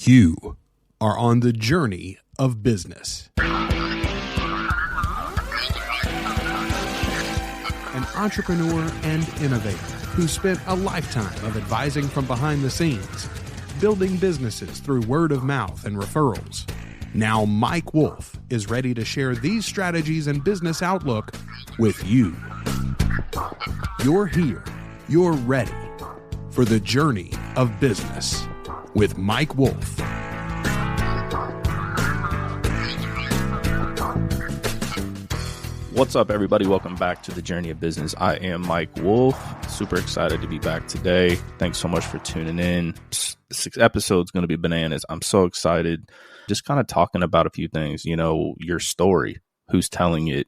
You are on the journey of business. An entrepreneur and innovator who spent a lifetime of advising from behind the scenes, building businesses through word of mouth and referrals. Now Mike Wolf is ready to share these strategies and business outlook with you. You're here. You're ready for the journey of business with Mike Wolf. What's up, everybody? Welcome back to the Journey of Business. I am Mike Wolf. Super excited to be back today. Thanks so much for tuning in. This episode's going to be bananas. I'm so excited. Just kind of talking about a few things, your story, who's telling it,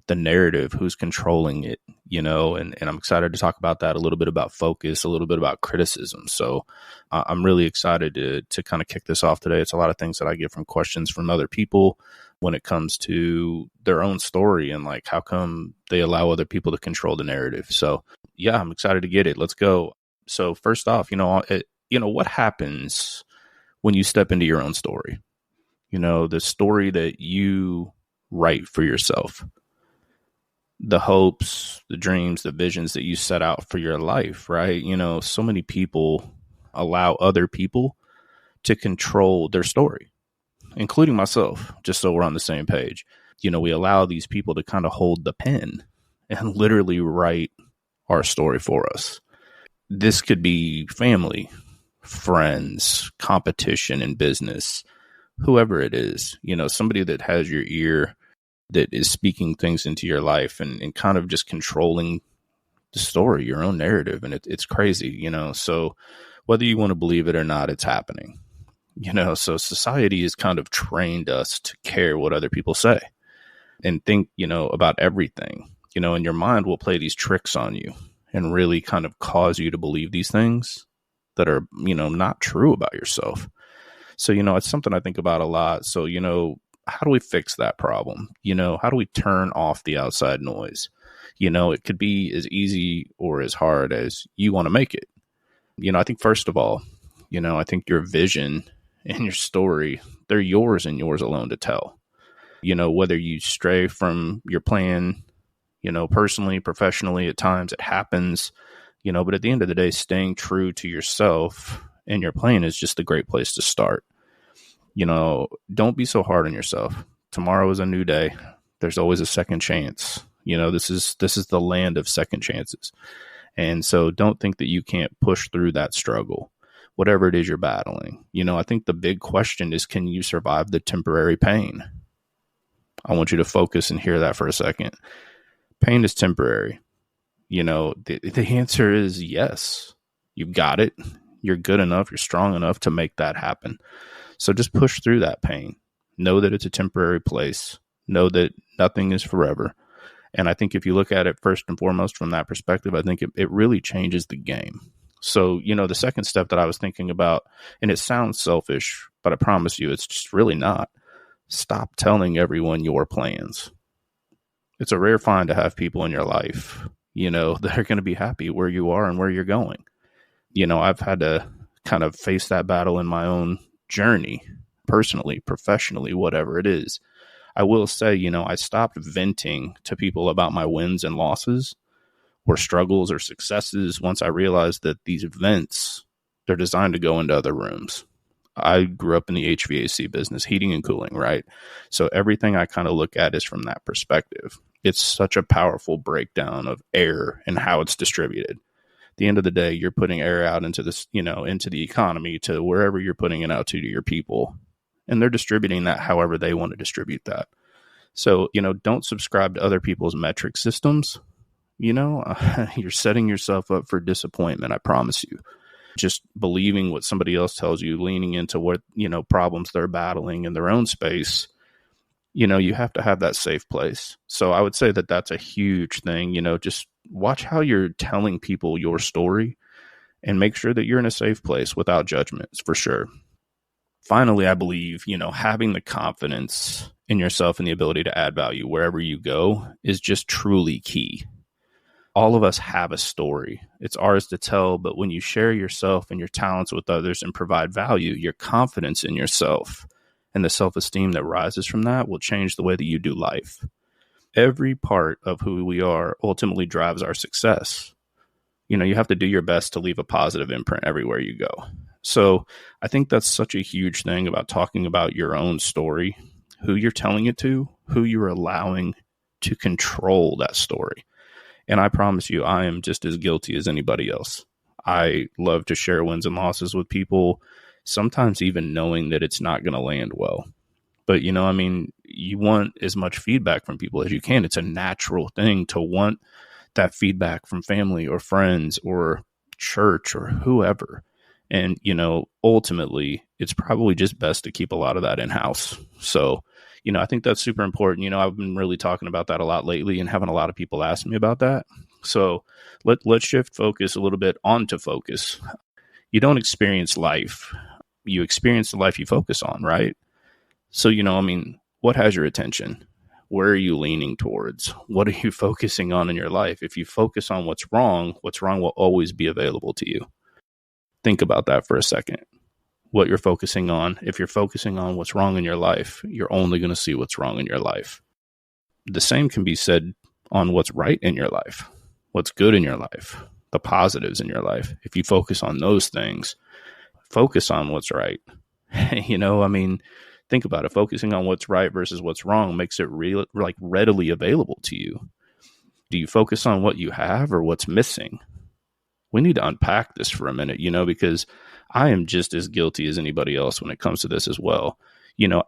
the narrative, who's controlling it, and I'm excited to talk about that, a little bit about focus, a little bit about criticism. So I'm really excited to kind of kick this off today. It's a lot of things that I get from questions from other people when it comes to their own story and like, how come they allow other people to control the narrative? So yeah, I'm excited to get it. Let's go. So first off, what happens when you step into your own story? The story that you write for yourself, the hopes, the dreams, the visions that you set out for your life, right? So many people allow other people to control their story, including myself, just so we're on the same page. We allow these people to kind of hold the pen and literally write our story for us. This could be family, friends, competition in business, whoever it is, somebody that has your ear, that is speaking things into your life and kind of just controlling the story, your own narrative. And it's crazy, so whether you want to believe it or not, it's happening, so society has kind of trained us to care what other people say and think, about everything, and your mind will play these tricks on you and really kind of cause you to believe these things that are, not true about yourself. So, it's something I think about a lot. So, how do we fix that problem? How do we turn off the outside noise? It could be as easy or as hard as you want to make it. I think first of all, I think your vision and your story, they're yours and yours alone to tell. Whether you stray from your plan, personally, professionally, at times it happens, but at the end of the day, staying true to yourself and your plan is just a great place to start. Don't be so hard on yourself. Tomorrow is a new day. There's always a second chance. This is the land of second chances. And so don't think that you can't push through that struggle, whatever it is you're battling. I think the big question is, can you survive the temporary pain? I want you to focus and hear that for a second. Pain is temporary. The answer is yes. You've got it. You're good enough. You're strong enough to make that happen. So just push through that pain. Know that it's a temporary place. Know that nothing is forever. And I think if you look at it first and foremost from that perspective, I think it really changes the game. So, the second step that I was thinking about, and it sounds selfish, but I promise you, it's just really not. Stop telling everyone your plans. It's a rare find to have people in your life, that are going to be happy where you are and where you're going. I've had to kind of face that battle in my own journey, personally, professionally, whatever it is. I will say, I stopped venting to people about my wins and losses or struggles or successes once I realized that these events, they're designed to go into other rooms. I grew up in the HVAC business, heating and cooling, right? So everything I kind of look at is from that perspective. It's such a powerful breakdown of air and how it's distributed. The end of the day, you're putting air out into this, into the economy, to wherever you're putting it out to your people. And they're distributing that however they want to distribute that. So, don't subscribe to other people's metric systems. You're setting yourself up for disappointment. I promise you. Just believing what somebody else tells you, leaning into what, problems they're battling in their own space. You have to have that safe place. So I would say that that's a huge thing. Just watch how you're telling people your story and make sure that you're in a safe place without judgments, for sure. Finally, I believe, having the confidence in yourself and the ability to add value wherever you go is just truly key. all of us have a story. It's ours to tell, but when you share yourself and your talents with others and provide value, your confidence in yourself and the self-esteem that rises from that will change the way that you do life. Every part of who we are ultimately drives our success. You have to do your best to leave a positive imprint everywhere you go. So I think that's such a huge thing about talking about your own story, who you're telling it to, who you're allowing to control that story. And I promise you, I am just as guilty as anybody else. I love to share wins and losses with people, sometimes even knowing that it's not going to land well. But, you want as much feedback from people as you can. It's a natural thing to want that feedback from family or friends or church or whoever. And, ultimately, it's probably just best to keep a lot of that in-house. So, I think that's super important. I've been really talking about that a lot lately and having a lot of people ask me about that. So let's shift focus a little bit onto focus. You don't experience life. You experience the life you focus on, right? So, what has your attention? Where are you leaning towards? What are you focusing on in your life? If you focus on what's wrong will always be available to you. Think about that for a second. What you're focusing on. If you're focusing on what's wrong in your life, you're only going to see what's wrong in your life. The same can be said on what's right in your life, what's good in your life, the positives in your life. If you focus on those things, focus on what's right. Think about it. Focusing on what's right versus what's wrong makes it readily available to you. Do you focus on what you have or what's missing? We need to unpack this for a minute, because I am just as guilty as anybody else when it comes to this as well.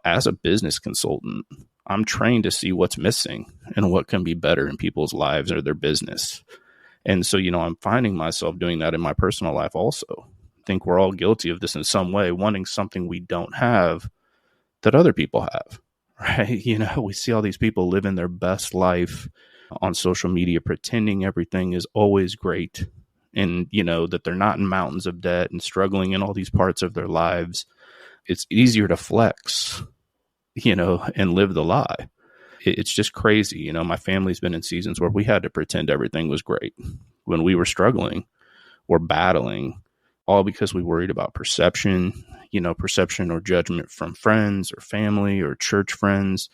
As a business consultant, I'm trained to see what's missing and what can be better in people's lives or their business. And so, I'm finding myself doing that in my personal life also. I think we're all guilty of this in some way, wanting something we don't have that other people have, right? We see all these people living their best life on social media, pretending everything is always great. And, that they're not in mountains of debt and struggling in all these parts of their lives. It's easier to flex, and live the lie. It's just crazy. My family's been in seasons where we had to pretend everything was great when we were struggling or battling, all because we worried about perception or judgment from friends or family or church friends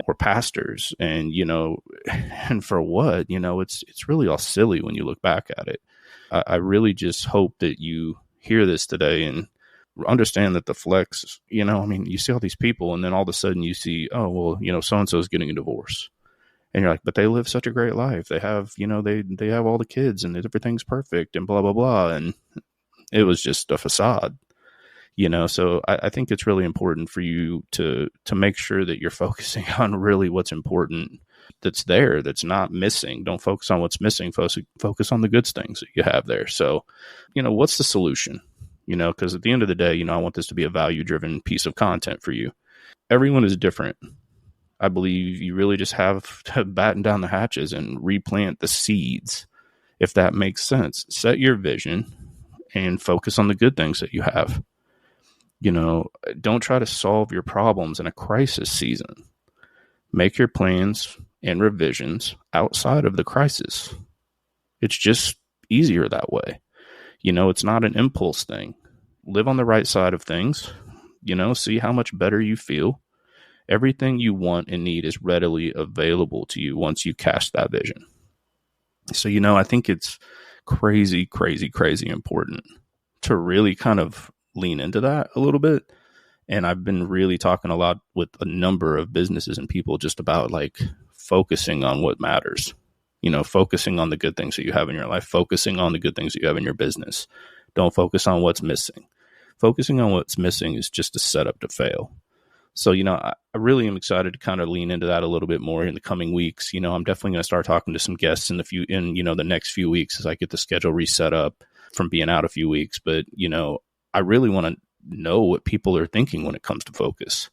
or pastors. And, and for what, it's really all silly when you look back at it. I really just hope that you hear this today and understand that the flex, you see all these people and then all of a sudden you see, oh, well, so-and-so is getting a divorce. And you're like, but they live such a great life. They have, they have all the kids and everything's perfect and blah, blah, blah. And it was just a facade, so I think it's really important for you to make sure that you're focusing on really what's important. That's there, that's not missing. Don't focus on what's missing. Focus on the good things that you have there. So, what's the solution? Because at the end of the day, I want this to be a value-driven piece of content for you. Everyone is different. I believe you really just have to batten down the hatches and replant the seeds, if that makes sense. Set your vision and focus on the good things that you have. Don't try to solve your problems in a crisis season. Make your plans and revisions outside of the crisis. It's just easier that way. It's not an impulse thing. Live on the right side of things, see how much better you feel. Everything you want and need is readily available to you once you cast that vision. So, I think it's crazy, crazy, crazy important to really kind of lean into that a little bit. And I've been really talking a lot with a number of businesses and people just about focusing on what matters, focusing on the good things that you have in your life, focusing on the good things that you have in your business. Don't focus on what's missing. Focusing on what's missing is just a setup to fail. So, I really am excited to kind of lean into that a little bit more in the coming weeks. I'm definitely going to start talking to some guests in the next few weeks as I get the schedule reset up from being out a few weeks. But, I really want to know what people are thinking when it comes to focus.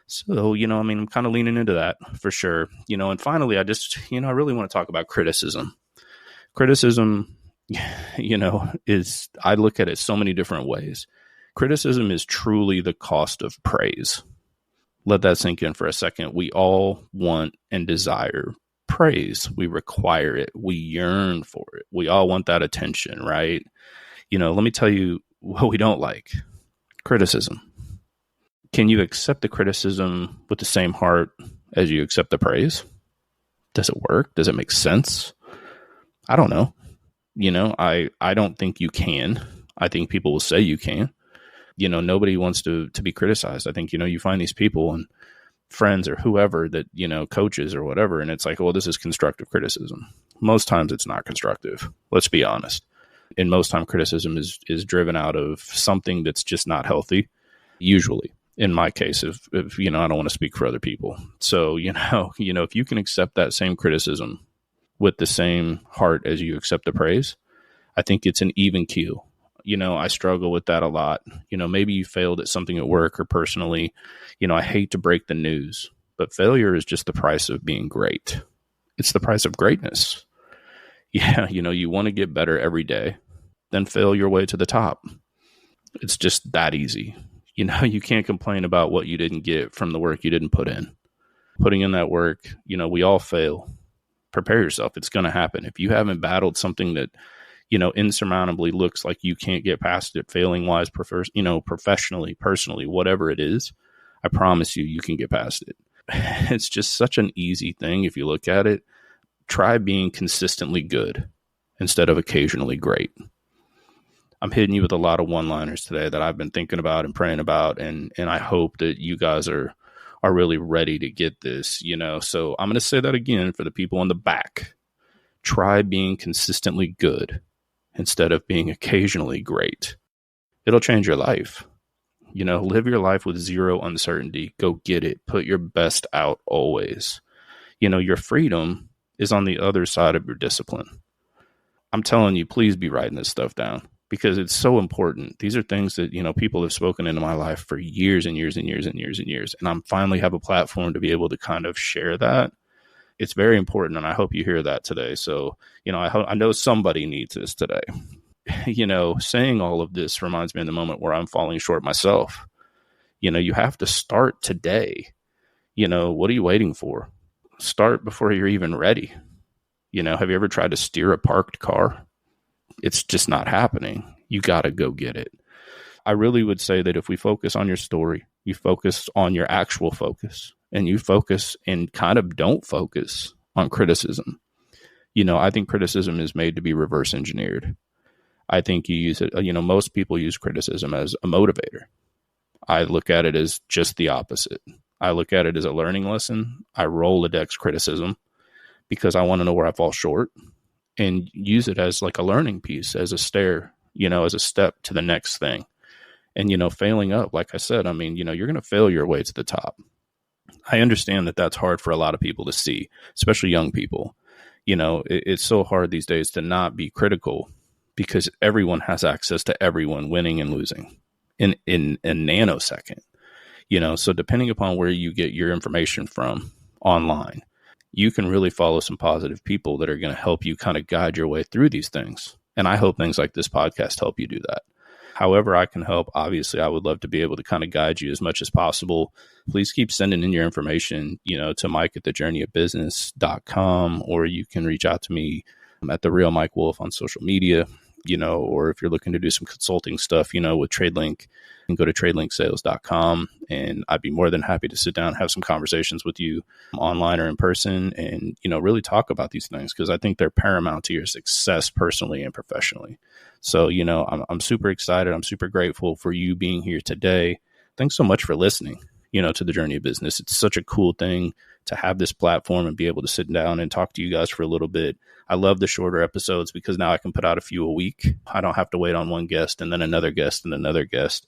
So, I'm kind of leaning into that for sure. And finally, I just, I really want to talk about criticism. Criticism, is, I look at it so many different ways. Criticism is truly the cost of praise. Let that sink in for a second. We all want and desire praise. We require it. We yearn for it. We all want that attention, right? Let me tell you what we don't like. Criticism. Can you accept the criticism with the same heart as you accept the praise? Does it work? Does it make sense? I don't know. I don't think you can. I think people will say you can. Nobody wants to be criticized. I think, you find these people and friends or whoever that, coaches or whatever, and it's like, well, this is constructive criticism. Most times it's not constructive. Let's be honest. And most time criticism is driven out of something that's just not healthy. Usually, in my case, if I don't want to speak for other people. So, if you can accept that same criticism with the same heart as you accept the praise, I think it's an even keel. I struggle with that a lot. Maybe you failed at something at work or personally. I hate to break the news, but failure is just the price of being great. It's the price of greatness. Yeah, you want to get better every day, then fail your way to the top. It's just that easy. You can't complain about what you didn't get from the work you didn't put in. Putting in that work, we all fail. Prepare yourself. It's going to happen. If you haven't battled something that, insurmountably looks like you can't get past it, failing wise, professionally, personally, whatever it is, I promise you can get past it. It's just such an easy thing if you look at it. Try being consistently good instead of occasionally great. I'm hitting you with a lot of one-liners today that I've been thinking about and praying about, and I hope that you guys are really ready to get this, So I'm going to say that again for the people in the back. Try being consistently good instead of being occasionally great. It'll change your life. Live your life with zero uncertainty. Go get it. Put your best out always. Your freedom is on the other side of your discipline. I'm telling you, please be writing this stuff down because it's so important. These are things that, people have spoken into my life for years and years and years and years and years. And I'm finally have a platform to be able to kind of share that. It's very important. And I hope you hear that today. So, I know somebody needs this today. Saying all of this reminds me of the moment where I'm falling short myself. You have to start today. What are you waiting for? Start before you're even ready. Have you ever tried to steer a parked car? It's just not happening. You got to go get it. I really would say that if we focus on your story, you focus on your actual focus, and you focus and kind of don't focus on criticism. I think criticism is made to be reverse engineered. I think you use it, most people use criticism as a motivator. I look at it as just the opposite. I look at it as a learning lesson. I Rolodex criticism because I want to know where I fall short and use it as like a learning piece, as a stair, as a step to the next thing. And, failing up, like I said, you're going to fail your way to the top. I understand that that's hard for a lot of people to see, especially young people. It's so hard these days to not be critical because everyone has access to everyone winning and losing in a nanosecond. So depending upon where you get your information from online, you can really follow some positive people that are going to help you kind of guide your way through these things. And I hope things like this podcast help you do that. However I can help, obviously, I would love to be able to kind of guide you as much as possible. Please keep sending in your information, to mike@thejourneyofbusiness.com, or you can reach out to me at The Real Mike Wolf on social media, or if you're looking to do some consulting stuff, with TradeLink, you can go to tradelinkSales.com, and I'd be more than happy to sit down and have some conversations with you online or in person and, really talk about these things because I think they're paramount to your success personally and professionally. So, I'm super excited. I'm super grateful for you being here today. Thanks so much for listening, to The Journey of Business. It's such a cool thing to have this platform and be able to sit down and talk to you guys for a little bit. I love the shorter episodes because now I can put out a few a week. I don't have to wait on one guest and then another guest and another guest.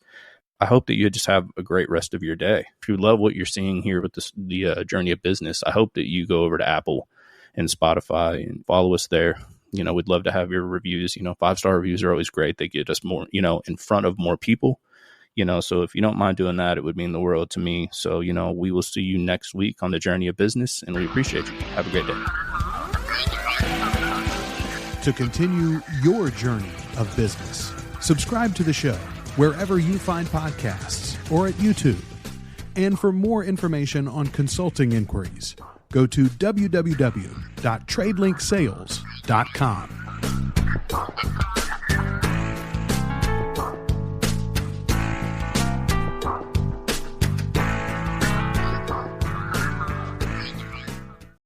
I hope that you just have a great rest of your day. If you love what you're seeing here with the Journey of Business, I hope that you go over to Apple and Spotify and follow us there. We'd love to have your reviews. 5-star reviews are always great. They get us more, in front of more people. So if you don't mind doing that, it would mean the world to me. So, we will see you next week on The Journey of Business, and we appreciate you. Have a great day. To continue your journey of business, subscribe to the show wherever you find podcasts or at YouTube. And for more information on consulting inquiries, go to www.tradelinksales.com.